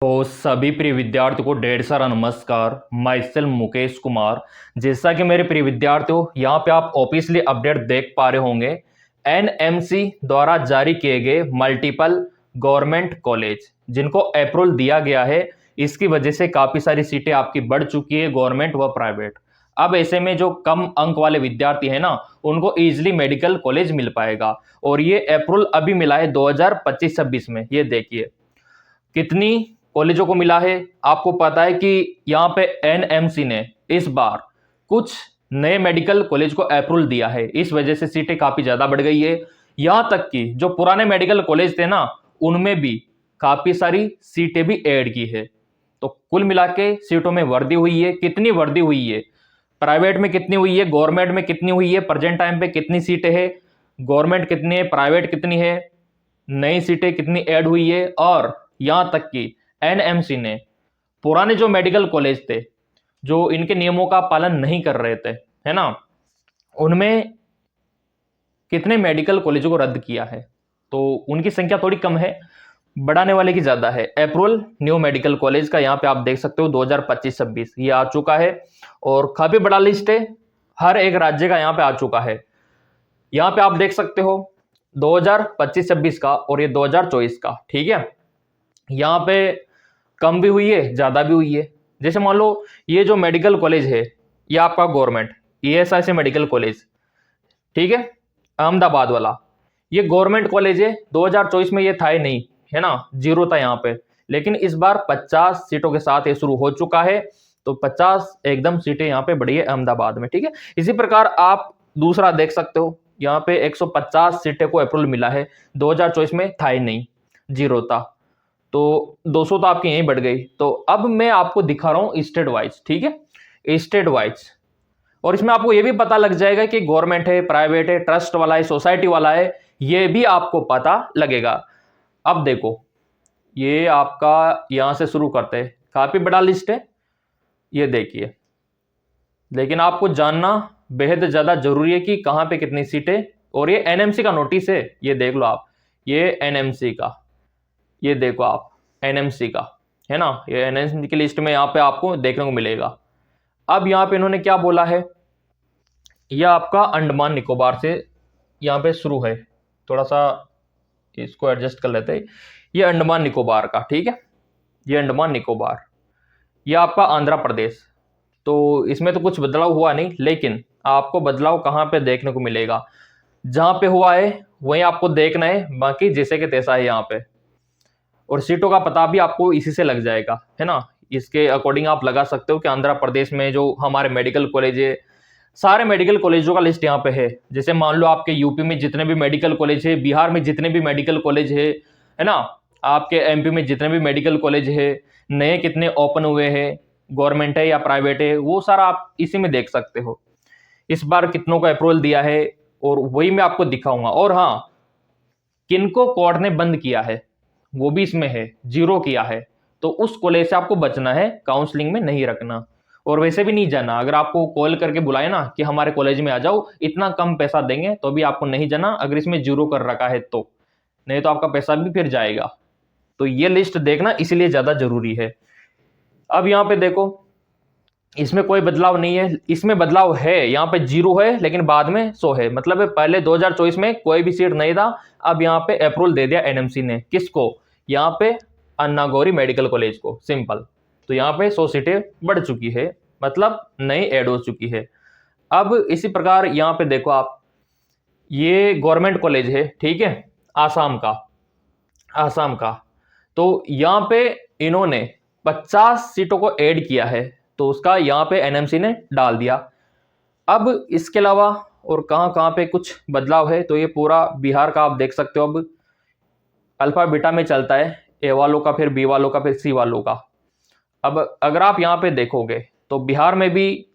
तो सभी प्रिय विद्यार्थियों को ढेर सारा नमस्कार। My self Mukesh Kumar. जैसा कि मेरे प्रिय विद्यार्थियों यहाँ पे आप ऑफिशियली अपडेट देख पा रहे होंगे, एनएमसी द्वारा जारी किए गए मल्टीपल गवर्नमेंट कॉलेज जिनको अप्रूवल दिया गया है, इसकी वजह से काफ़ी सारी सीटें आपकी बढ़ चुकी है, गवर्नमेंट व प्राइवेट। अब ऐसे में जो कम अंक वाले विद्यार्थी है ना, उनको इजीली मेडिकल कॉलेज मिल पाएगा। और ये अप्रूवल अभी मिला है 2025-26 में। ये देखिए कितनी कॉलेजों को मिला है। आपको पता है कि यहाँ पे एनएमसी ने इस बार कुछ नए मेडिकल कॉलेज को अप्रूवल दिया है, इस वजह से सीटें काफी ज्यादा बढ़ गई है। यहाँ तक कि जो पुराने मेडिकल कॉलेज थे ना, उनमें भी काफी सारी सीटें भी ऐड की है। तो कुल मिला के सीटों में वृद्धि हुई है। कितनी वृद्धि हुई है, प्राइवेट में कितनी हुई है, गवर्नमेंट में कितनी हुई है, प्रेजेंट टाइम पे कितनी सीटें है, गवर्नमेंट कितनी है, प्राइवेट कितनी है, नई सीटें कितनी ऐड हुई है। और यहां तक कि एनएमसी ने पुराने जो मेडिकल कॉलेज थे, जो इनके नियमों का पालन नहीं कर रहे थे, है ना, उनमें कितने मेडिकल कॉलेजों को रद्द किया है। तो उनकी संख्या थोड़ी कम है, बढ़ाने वाले की ज्यादा है। अप्रूवल न्यू मेडिकल कॉलेज का यहाँ पे आप देख सकते हो 2025-26 ये आ चुका है, और काफी बड़ा लिस्ट है, हर एक राज्य का यहाँ पे आ चुका है। यहाँ पे आप देख सकते हो 2025-26 का और ये 2024 का, ठीक है। यहाँ पे कम भी हुई है, ज्यादा भी हुई है। जैसे मान लो ये जो मेडिकल कॉलेज है, ये आपका गवर्नमेंट ईएसआईसी मेडिकल कॉलेज, ठीक है, अहमदाबाद वाला, ये गवर्नमेंट कॉलेज है। 2024 में ये था ही नहीं, है ना, जीरो था यहाँ पे। लेकिन इस बार 50 सीटों के साथ ये शुरू हो चुका है। तो 50 एकदम सीटें यहाँ पे बढ़ी है अहमदाबाद में, ठीक है। इसी प्रकार आप दूसरा देख सकते हो, यहाँ पे 150 सीटें को अप्रूवल मिला है। 2024 में था ही नहीं, जीरो था। तो 200 तो आपकी यहीं बढ़ गई। तो अब मैं आपको दिखा रहा हूं स्टेट वाइज, ठीक है, स्टेट वाइज। और इसमें आपको यह भी पता लग जाएगा कि गवर्नमेंट है, प्राइवेट है, ट्रस्ट वाला है, सोसाइटी वाला है, यह भी आपको पता लगेगा। अब देखो, ये आपका यहां से शुरू करते हैं, काफी बड़ा लिस्ट है, ये देखिए। लेकिन आपको जानना बेहद ज्यादा जरूरी है कि कहां पे कितनी सीटें। और ये एनएमसी का नोटिस है, ये देख लो आप, ये एनएमसी का, ये देखो आप, एनएमसी का, है ना, ये एनएमसी की लिस्ट में यहाँ पे आपको देखने को मिलेगा। अब यहाँ पे इन्होंने क्या बोला है, यह आपका अंडमान निकोबार से यहाँ पे शुरू है। थोड़ा सा इसको एडजस्ट कर लेते हैं। ये अंडमान निकोबार का, ठीक है, ये अंडमान निकोबार, ये आपका आंध्र प्रदेश। तो इसमें तो कुछ बदलाव हुआ नहीं, लेकिन आपको बदलाव कहाँ पे देखने को मिलेगा, जहां पे हुआ है वहीं आपको देखना है, बाकी जैसे कि तैसा है यहाँ पे। और सीटों का पता भी आपको इसी से लग जाएगा, है ना। इसके अकॉर्डिंग आप लगा सकते हो कि आंध्र प्रदेश में जो हमारे मेडिकल कॉलेज है, सारे मेडिकल कॉलेजों का लिस्ट यहाँ पे है। जैसे मान लो आपके यूपी में जितने भी मेडिकल कॉलेज है, बिहार में जितने भी मेडिकल कॉलेज है ना, आपके एमपी में जितने भी मेडिकल कॉलेज है, नए कितने ओपन हुए हैं, गवर्नमेंट है या प्राइवेट है, वो सारा आप इसी में देख सकते हो। इस बार कितनों को अप्रूवल दिया है, और वही मैं आपको दिखाऊंगा। और हाँ, किनको कोर्ट ने बंद किया है वो भी इसमें है, जीरो किया है। तो उस कॉलेज से आपको बचना है, काउंसलिंग में नहीं रखना। और वैसे भी नहीं जाना, अगर आपको कॉल करके बुलाए ना कि हमारे कॉलेज में आ जाओ, इतना कम पैसा देंगे, तो भी आपको नहीं जाना, अगर इसमें जीरो कर रखा है तो। नहीं तो आपका पैसा भी फिर जाएगा। तो ये लिस्ट देखना इसलिए ज्यादा जरूरी है। अब यहाँ पे देखो, इसमें कोई बदलाव नहीं है, इसमें बदलाव है, यहाँ पे जीरो है लेकिन बाद में 100 है। मतलब पहले 2024 में कोई भी सीट नहीं था, अब यहाँ पे अप्रूवल दे दिया एनएमसी ने। किसको, यहाँ पे अन्ना गौरी मेडिकल कॉलेज को, सिंपल। तो यहाँ पे 100 सीटें बढ़ चुकी है, मतलब नई ऐड हो चुकी है। अब इसी प्रकार यहाँ पे देखो आप, ये गवर्नमेंट कॉलेज है, ठीक है, आसाम का, आसाम का। तो यहाँ पे इन्होंने 50 सीटों को ऐड किया है, तो उसका यहाँ पे एनएमसी ने डाल दिया। अब इसके अलावा और कहाँ कहाँ पे कुछ बदलाव है, तो ये पूरा बिहार का आप देख सकते हो। अब अल्फा बीटा में चलता है, ए वालों का, फिर बी वालों का, फिर सी वालों का। अब अगर आप यहाँ पे देखोगे तो बिहार में भी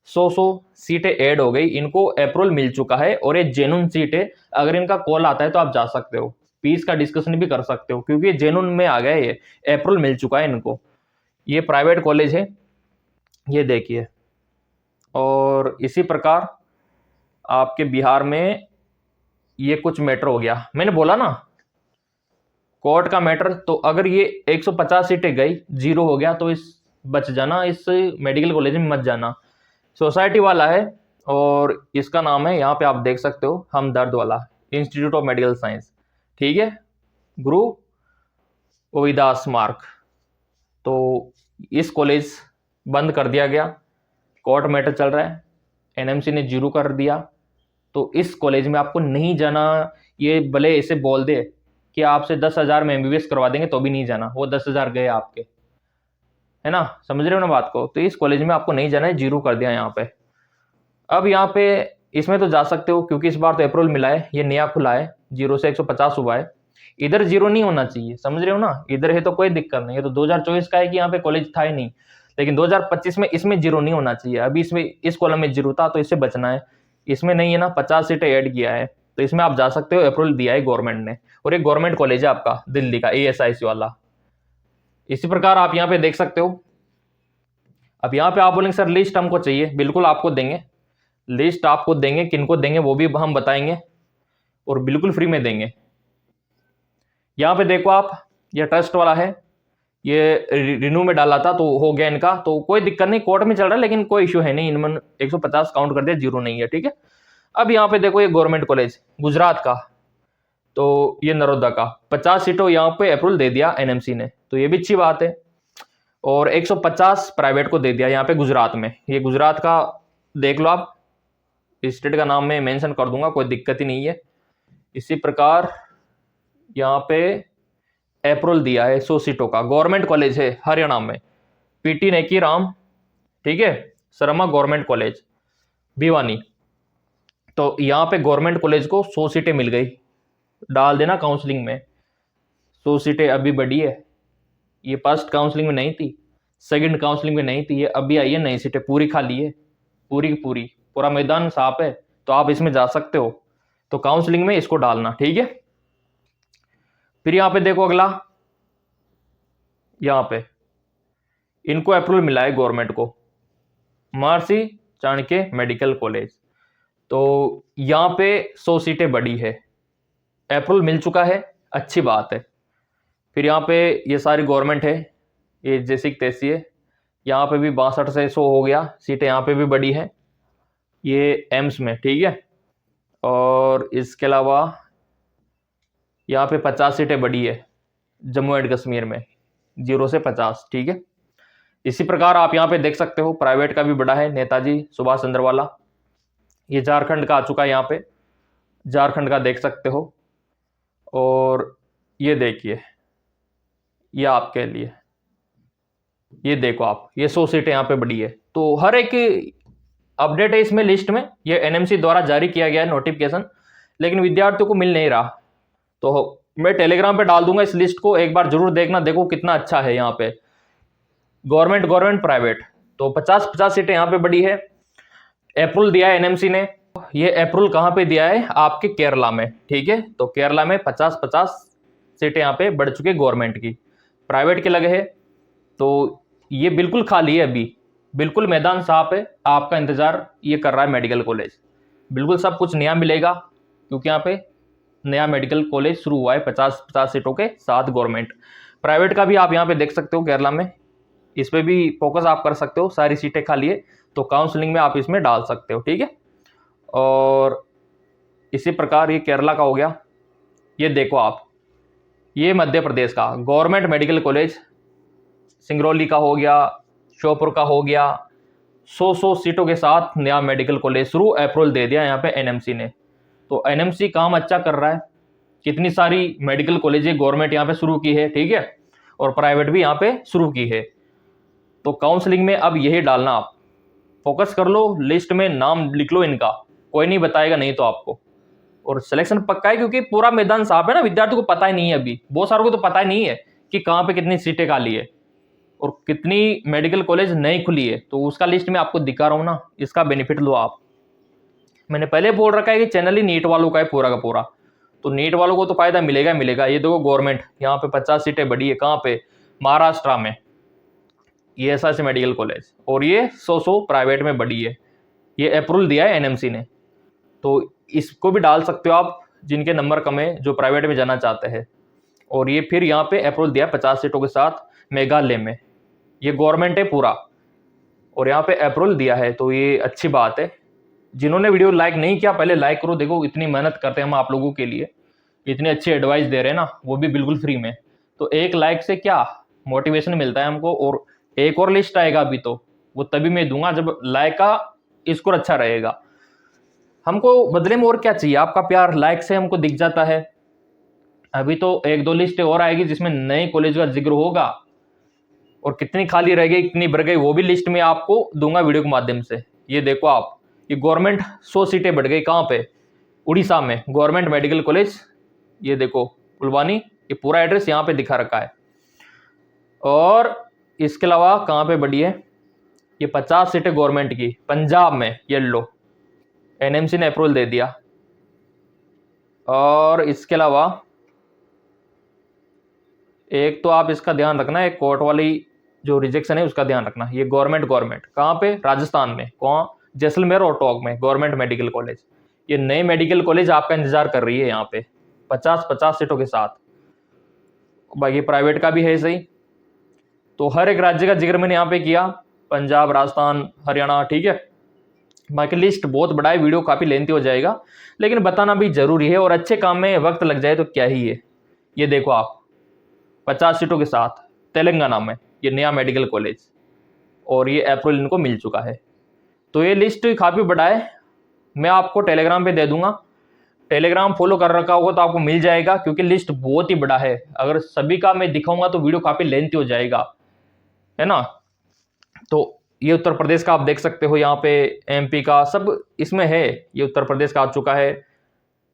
100 सीटें ऐड हो गई, इनको अप्रूवल मिल चुका है। और ये जेन्युइन सीट है, अगर इनका कॉल आता है तो आप जा सकते हो, फीस का डिस्कशन भी कर सकते हो, क्योंकि ये जेन्युइन में आ गया, ये अप्रूवल मिल चुका है इनको। ये प्राइवेट कॉलेज है, ये देखिए। और इसी प्रकार आपके बिहार में ये कुछ मैटर हो गया, मैंने बोला ना, कोर्ट का मैटर, तो अगर ये 150 सीटें गई, जीरो हो गया, तो इस बच जाना, इस मेडिकल कॉलेज में मत जाना। सोसाइटी वाला है और इसका नाम है, यहाँ पे आप देख सकते हो, हमदर्द वाला इंस्टीट्यूट ऑफ मेडिकल साइंस, ठीक है, गुरु रविदास मार्ग। तो इस कॉलेज बंद कर दिया गया, कोर्ट मैटर चल रहा है, एनएमसी ने जीरो कर दिया, तो इस कॉलेज में आपको नहीं जाना। ये भले ऐसे बोल दे कि आपसे 10,000 में एमबीबीएस करवा देंगे तो भी नहीं जाना, वो 10,000 गए आपके, है ना, समझ रहे हो ना बात को। तो इस कॉलेज में आपको नहीं जाना है, जीरो कर दिया यहाँ पे। अब यहाँ पे इसमें तो जा सकते हो क्योंकि इस बार तो अप्रूवल मिला है, ये नया खुला है, 0 से 150 हुआ है। इधर जीरो नहीं होना चाहिए, समझ रहे हो ना, इधर है तो कोई दिक्कत नहीं है, तो 2024 का है कि यहाँ पे कॉलेज था ही नहीं, लेकिन 2025 में इसमें जीरो नहीं होना चाहिए। अभी इसमें इस कॉलम में जीरो था तो इससे बचना है, इसमें नहीं है ना, 50 सीटें ऐड किया है, तो इसमें आप जा सकते हो, अप्रूवल दिया है गवर्नमेंट ने, और एक गवर्नमेंट कॉलेज है आपका दिल्ली का ASIC वाला। इसी प्रकार आप यहाँ पे देख सकते हो। अब यहाँ पे आप बोलेंगे सर लिस्ट हमको चाहिए, बिल्कुल आपको देंगे, लिस्ट आपको देंगे, किनको देंगे वो भी हम बताएंगे, और बिल्कुल फ्री में देंगे। यहाँ पे देखो आप, ये ट्रस्ट वाला है, ये रिन्यू में डाला था तो हो गया इनका, तो कोई दिक्कत नहीं, कोर्ट में चल रहा है, लेकिन कोई इश्यू है नहीं, इन्होंने 150 काउंट कर दिया, जीरो नहीं है, ठीक है। अब यहाँ पे देखो, ये गवर्नमेंट कॉलेज गुजरात का, तो ये नरोदा का 50 सीटों यहाँ पे अप्रूवल दे दिया एनएमसी ने, तो ये भी अच्छी बात है। और 150 प्राइवेट को दे दिया यहाँ पे गुजरात में, ये गुजरात का देख लो आप, स्टेट का नाम मैं मेंशन कर दूंगा, कोई दिक्कत ही नहीं है। इसी प्रकार यहाँ पे अप्रूवल दिया है 100 सीटों का, गवर्नमेंट कॉलेज है हरियाणा में, PT नेकी राम, ठीक है, शर्मा गवर्नमेंट कॉलेज भिवानी। तो यहाँ पे गवर्नमेंट कॉलेज को 100 सीटें मिल गई, डाल देना काउंसलिंग में, 100 सीटें अभी बढ़ी है, ये फर्स्ट काउंसलिंग में नहीं थी, सेकंड काउंसलिंग में नहीं थी, ये अभी आई है नई सीटें, पूरी खाली है, पूरी की पूरी, पूरा मैदान साफ है, तो आप इसमें जा सकते हो, तो काउंसलिंग में इसको डालना, ठीक है। फिर यहाँ पे देखो अगला, यहाँ पे इनको अप्रूवल मिला है गवर्नमेंट को, महर्षि चाणक्य मेडिकल कॉलेज, तो यहाँ पे 100 सीटें बढ़ी है, अप्रूवल मिल चुका है, अच्छी बात है। फिर यहाँ पे ये सारी गवर्नमेंट है, ये जैसी तैसी है, यहाँ पे भी 62 से 100 हो गया, सीटें यहाँ पे भी बढ़ी है, ये एम्स में, ठीक है। और इसके अलावा यहाँ पे 50 सीटें बढ़ी है जम्मू एंड कश्मीर में, 0 से 50, ठीक है। इसी प्रकार आप यहाँ पे देख सकते हो, प्राइवेट का भी बड़ा है, नेताजी सुभाष चंद्र वाला, ये झारखंड का आ चुका है, यहाँ पे झारखंड का देख सकते हो। और ये देखिए, ये आपके लिए, ये देखो आप, ये 100 सीटें यहाँ पे बढ़ी है, तो हर एक अपडेट है इसमें लिस्ट में, ये एनएमसी द्वारा जारी किया गया है नोटिफिकेशन, लेकिन विद्यार्थियों को मिल नहीं रहा, तो मैं टेलीग्राम पे डाल दूंगा इस लिस्ट को, एक बार जरूर देखना, देखो कितना अच्छा है यहाँ पे, गवर्नमेंट प्राइवेट, तो 50-50 सीटें यहाँ पे बढ़ी है, अप्रूवल दिया है एनएमसी ने। ये अप्रूवल कहाँ पे दिया है, आपके केरला में, ठीक है, तो केरला में 50-50 सीटें यहाँ पे बढ़ चुकी है गवर्नमेंट की, प्राइवेट के लगे है, तो ये बिल्कुल खाली है अभी, बिल्कुल मैदान साफ है, आपका इंतजार ये कर रहा है मेडिकल कॉलेज, बिल्कुल सब कुछ नया मिलेगा, क्योंकि यहाँ पे नया मेडिकल कॉलेज शुरू हुआ है 50-50 सीटों के साथ गवर्नमेंट। प्राइवेट का भी आप यहाँ पे देख सकते हो केरला में, इस पर भी फोकस आप कर सकते हो, सारी सीटें खाली है, तो काउंसलिंग में आप इसमें डाल सकते हो, ठीक है। और इसी प्रकार ये केरला का हो गया, ये देखो आप, ये मध्य प्रदेश का गवर्नमेंट मेडिकल कॉलेज सिंगरौली का हो गया, श्योपुर का हो गया, 100 सीटों के साथ नया मेडिकल कॉलेज शुरू, अप्रूवल दे दिया यहाँ पे एनएमसी ने, तो एनएमसी काम अच्छा कर रहा है, कितनी सारी मेडिकल कॉलेजें गवर्नमेंट यहाँ पे शुरू की है, ठीक है, और प्राइवेट भी यहाँ पे शुरू की है, तो काउंसलिंग में अब यही डालना, आप फोकस कर लो, लिस्ट में नाम लिख लो इनका, कोई नहीं बताएगा नहीं तो आपको, और सिलेक्शन पक्का है, क्योंकि पूरा मैदान साफ है ना, विद्यार्थियों को पता ही नहीं है, अभी बहुत सारों को तो पता ही नहीं है कि कहाँ पे कितनी सीटें खाली है और कितनी मेडिकल कॉलेज नई खुली है, तो उसका लिस्ट में आपको दिखा रहा हूँ ना, इसका बेनिफिट लो आप। मैंने पहले बोल रखा है कि चैनल ही नीट वालों का है पूरा का पूरा, तो नीट वालों को तो फायदा मिलेगा मिलेगा। ये देखो गवर्नमेंट यहाँ पे 50 सीटें बढ़ी है, कहाँ पे, महाराष्ट्र में, ये ऐसा मेडिकल कॉलेज, और ये 100 प्राइवेट में बढ़ी है, ये अप्रूवल दिया है एनएमसी ने, तो इसको भी डाल सकते हो आप, जिनके नंबर कम है, जो प्राइवेट में जाना चाहते हैं। और ये फिर यहाँ पे अप्रूवल दिया 50 सीटों के साथ मेघालय में। ये गवर्नमेंट है पूरा, और यहाँ पे अप्रूवल दिया है, तो ये अच्छी बात है। जिन्होंने वीडियो लाइक नहीं किया पहले लाइक करो। देखो इतनी मेहनत करते हैं हम आप लोगों के लिए, इतनी अच्छी एडवाइस दे रहे हैं ना, वो भी बिल्कुल फ्री में। तो एक लाइक से क्या मोटिवेशन मिलता है हमको, और एक और लिस्ट आएगा अभी, तो वो तभी मैं दूंगा जब लाइक का स्कोर अच्छा रहेगा। हमको बदले में और क्या चाहिए, आपका प्यार लाइक से हमको दिख जाता है। अभी तो 1-2 लिस्ट और आएगी जिसमें नए कॉलेज का जिक्र होगा, और कितनी खाली रह गई कितनी बढ़ गई वो भी लिस्ट में आपको दूंगा वीडियो के माध्यम से। ये देखो आप, ये गवर्नमेंट 100 सीटें बढ़ गई। कहाँ पे? उड़ीसा में गवर्नमेंट मेडिकल कॉलेज। ये देखो कुलवानी, ये पूरा एड्रेस यहाँ पे दिखा रखा है। और इसके अलावा कहाँ पे बढ़ी है? ये 50 सीटें गवर्नमेंट की पंजाब में, ये लो एनएमसी ने अप्रूवल दे दिया। और इसके अलावा एक तो आप इसका ध्यान रखना, एक कोर्ट वाली जो रिजेक्शन है उसका ध्यान रखना। ये गवर्नमेंट कहाँ पे? राजस्थान में। कौन? जैसलमेर और टोंक में गवर्नमेंट मेडिकल कॉलेज। ये नए मेडिकल कॉलेज आपका इंतजार कर रही है यहाँ पे 50-50 सीटों के साथ। बाकी प्राइवेट का भी है सही। तो हर एक राज्य का जिक्र मैंने यहाँ पे किया, पंजाब, राजस्थान, हरियाणा, ठीक है। बाकी लिस्ट बहुत बड़ा है, वीडियो काफ़ी लेंथी हो जाएगा, लेकिन बताना भी जरूरी है, और अच्छे काम में वक्त लग जाए तो क्या ही है। ये देखो आप 50 सीटों के साथ तेलंगाना में ये नया मेडिकल कॉलेज, और ये अप्रूवल इनको मिल चुका है। तो ये लिस्ट काफ़ी बड़ा है, मैं आपको टेलीग्राम पे दे दूंगा। टेलीग्राम फॉलो कर रखा होगा तो आपको मिल जाएगा, क्योंकि लिस्ट बहुत ही बड़ा है। अगर सभी का मैं दिखाऊंगा तो वीडियो काफ़ी लेंथी हो जाएगा, है ना। तो ये उत्तर प्रदेश का आप देख सकते हो, यहाँ पे एमपी का सब इसमें है। ये उत्तर प्रदेश का आ चुका है।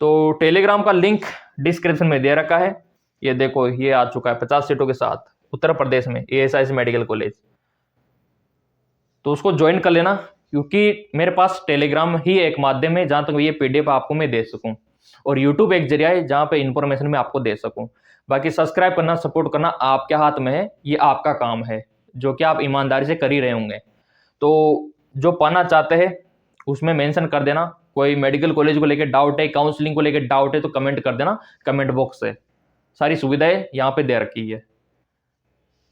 तो टेलीग्राम का लिंक डिस्क्रिप्शन में दे रखा है। ये देखो ये आ चुका है 50 सीटों के साथ उत्तर प्रदेश में एएसआईसी मेडिकल कॉलेज। तो उसको ज्वाइन कर लेना, क्योंकि मेरे पास टेलीग्राम ही एक माध्यम है जहाँ तक ये पीडीएफ आपको मैं दे सकूँ, और यूट्यूब एक जरिया है जहाँ पे इंफॉर्मेशन मैं आपको दे सकूँ। बाकी सब्सक्राइब करना, सपोर्ट करना आपके हाथ में है, ये आपका काम है, जो कि आप ईमानदारी से कर ही रहे होंगे। तो जो पाना चाहते हैं उसमें मेंशन कर देना। कोई मेडिकल कॉलेज को लेकर डाउट है, काउंसलिंग को लेकर डाउट है, तो कमेंट कर देना कमेंट बॉक्स से। सारी सुविधाएं यहाँ पे दे रखी है।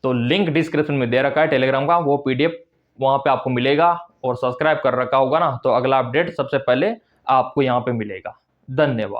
तो लिंक डिस्क्रिप्शन में दे रखा है टेलीग्राम का, वो पीडीएफ वहाँ पे आपको मिलेगा। और सब्सक्राइब कर रखा होगा ना, तो अगला अपडेट सबसे पहले आपको यहाँ पे मिलेगा। धन्यवाद।